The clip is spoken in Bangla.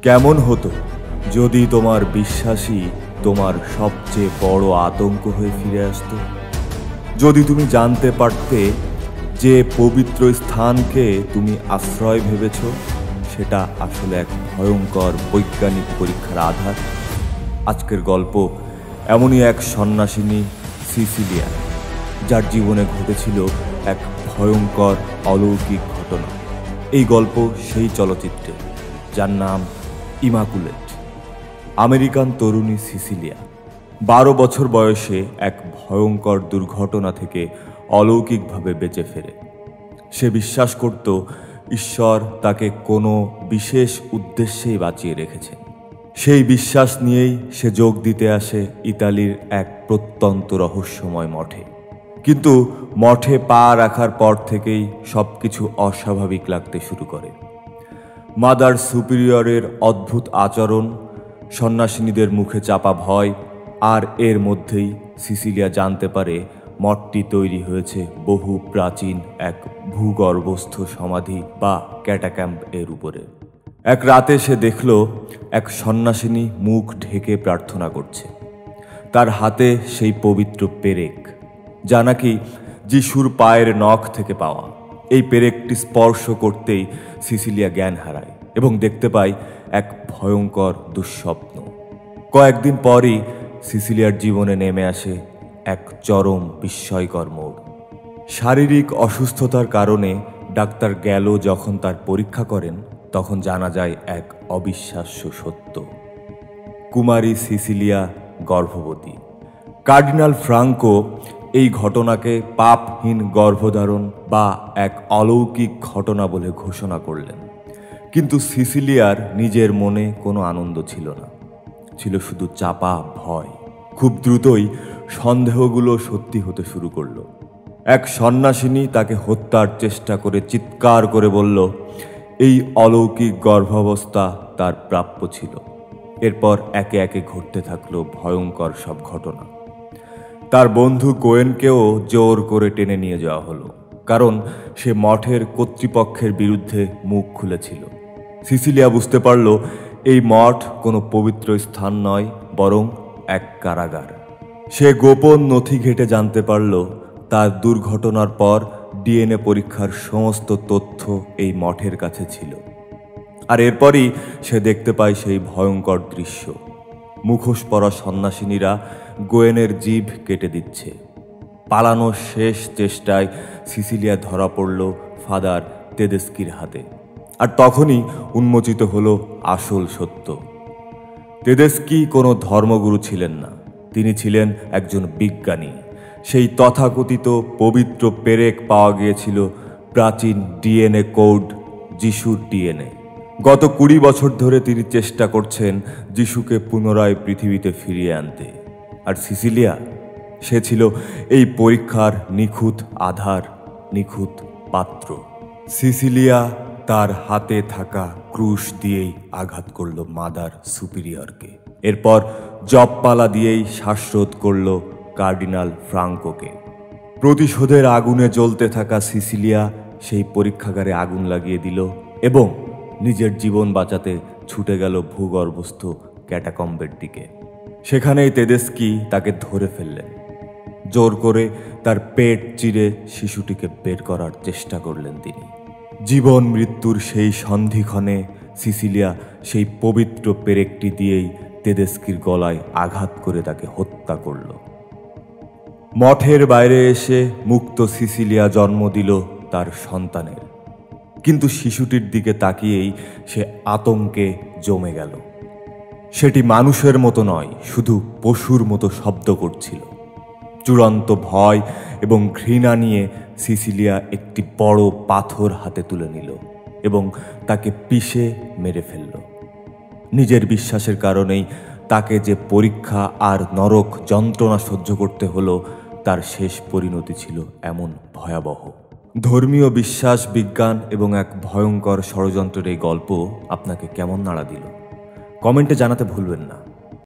কেমন হতো যদি তোমার বিশ্বাসই তোমার সবচেয়ে বড় আতঙ্ক হয়ে ফিরে আসতো? যদি তুমি জানতে পারতে যে পবিত্র স্থানকে তুমি আশ্রয় ভেবেছ সেটা আসলে এক ভয়ঙ্কর বৈজ্ঞানিক পরীক্ষার আধার। আজকের গল্প এমনই এক সন্ন্যাসিনী সিসিলিয়া, যার জীবনে ঘটেছিল এক ভয়ঙ্কর অলৌকিক ঘটনা। এই গল্প সেই চলচ্চিত্রে যার নাম ইমাকুলেট। আমেরিকান তরুণী সিসিলিয়া 12 বছর বয়সে এক ভয়ঙ্কর দুর্ঘটনা থেকে অলৌকিকভাবে বেঁচে ফেরে। সে বিশ্বাস করত ঈশ্বর তাকে কোনো বিশেষ উদ্দেশ্যেই বাঁচিয়ে রেখেছে। সেই বিশ্বাস নিয়েই সে যোগ দিতে আসে ইতালির এক প্রত্যন্ত রহস্যময় মঠে। কিন্তু মঠে পা রাখার পর থেকেই সবকিছু অস্বাভাবিক লাগতে শুরু করে। মাদার সুপিরিয়রের অদ্ভুত আচরণ, সন্ন্যাসিনীদের মুখে চাপা ভয়, আর এর মধ্যেই সিসিলিয়া জানতে পারে মঠটি তৈরি হয়েছে বহু প্রাচীন এক ভূগর্ভস্থ সমাধি বা ক্যাটাক্যাম্প এর উপরে। এক রাতে সে দেখল এক সন্ন্যাসিনী মুখ ঢেকে প্রার্থনা করছে। তার হাতে সেই পবিত্র পেরেক, যা নাকি যিশুর পায়ের নখ থেকে পাওয়া। এই পেরেকটি স্পর্শ করতেই সিসিলিয়া জ্ঞান হারায় এবং দেখতে পায় এক ভয়ঙ্কর দুঃস্বপ্ন। কয়েকদিন পরই সিসিলিয়ার জীবনে নেমে আসে এক চরম বিস্ময়কর মোড়। শারীরিক অসুস্থতার কারণে ডাক্তার গ্যালো যখন তার পরীক্ষা করেন, তখন জানা যায় এক অবিশ্বাস্য সত্য: কুমারী সিসিলিয়া গর্ভবতী। কার্ডিনাল ফ্রাঙ্কো এই ঘটনাকে পাপহীন গর্ভধারণ বা এক অলৌকিক ঘটনা বলে ঘোষণা করলেন। কিন্তু সিসিলিয়ার নিজের মনে কোনো আনন্দ ছিল না, ছিল শুধু চাপা ভয়। খুব দ্রুতই সন্দেহগুলো সত্যি হতে শুরু করলো। এক সন্ন্যাসিনী তাকে হত্যার চেষ্টা করে চিৎকার করে বলল এই অলৌকিক গর্ভাবস্থা তার প্রাপ্য ছিল। এরপর একে একে ঘটতে থাকলো ভয়ঙ্কর সব ঘটনা। তার বন্ধু কোয়েনকেও জোর করে টেনে নিয়ে যাওয়া হলো, কারণ সে মঠের কর্তৃপক্ষের বিরুদ্ধে মুখ খুলেছিল। সিসিলিয়া বুঝতে পারল এই মঠ কোনো পবিত্র স্থান নয়, বরং এক কারাগার। সে গোপন নথি ঘেঁটে জানতে পারল তার দুর্ঘটনার পর ডিএনএ পরীক্ষার সমস্ত তথ্য এই মঠের কাছে ছিল। আর এরপরই সে দেখতে পায় সেই ভয়ঙ্কর দৃশ্য। মুখোশ পরা সন্ন্যাসিনীরা গোয়েনের জিভ কেটে দিচ্ছে। পালানোর শেষ চেষ্টায় সিসিলিয়া ধরা পড়ল ফাদার তেদেস্কির হাতে। আর তখনই উন্মোচিত হলো আসল সত্য। তেদেস্কি কোনো ধর্মগুরু ছিলেন না, তিনি ছিলেন একজন বিজ্ঞানী। সেই তথাকথিত পবিত্র পেরেক পাওয়া গিয়েছিল প্রাচীন ডিএনএ কোড, যিশুর ডিএনএ। গত 20 বছর ধরে তিনি চেষ্টা করছেন যিশুকে পুনরায় পৃথিবীতে ফিরিয়ে আনতে। আর সিসিলিয়া, সে ছিল এই পরীক্ষার নিখুঁত আধার, নিখুঁত পাত্র। সিসিলিয়া তার হাতে থাকা ক্রুশ দিয়েই আঘাত করল মাদার সুপিরিয়রকে। এরপর জপপালা দিয়েই শ্বাসরোধ করল কার্ডিনাল ফ্রাঙ্কোকে। প্রতিশোধের আগুনে জ্বলতে থাকা সিসিলিয়া সেই পরীক্ষাগারে আগুন লাগিয়ে দিল এবং নিজের জীবন বাঁচাতে ছুটে গেল ভূগর্ভস্থ ক্যাটাকম্বের দিকে। সেখানেই তেদেস্কি তাকে ধরে ফেললেন। জোর করে তার পেট চিরে শিশুটিকে বের করার চেষ্টা করলেন তিনি। জীবন মৃত্যুর সেই সন্ধিক্ষণে সিসিলিয়া সেই পবিত্র পেরেকটি দিয়েই তেদেস্কির গলায় আঘাত করে তাকে হত্যা করল। মঠের বাইরে এসে মুক্ত সিসিলিয়া জন্ম দিল তার সন্তানের। কিন্তু শিশুটির দিকে তাকিয়েই সে আতঙ্কে জমে গেল। সেটি মানুষের মতো নয়, শুধু পশুর মতো শব্দ করছিল। চূড়ান্ত ভয় এবং ঘৃণা নিয়ে সিসিলিয়া একটি বড় পাথর হাতে তুলে নিল এবং তাকে পিষে মেরে ফেলল। নিজের বিশ্বাসের কারণেই তাকে যে পরীক্ষা আর নরক যন্ত্রণা সহ্য করতে হলো, তার শেষ পরিণতি ছিল এমন ভয়াবহ। ধর্মীয় বিশ্বাস, বিজ্ঞান এবং এক ভয়ঙ্কর ষড়যন্ত্রের এই গল্প আপনাকে কেমন নাড়া দিল? কমেন্টে জানাতে ভুলবেন না।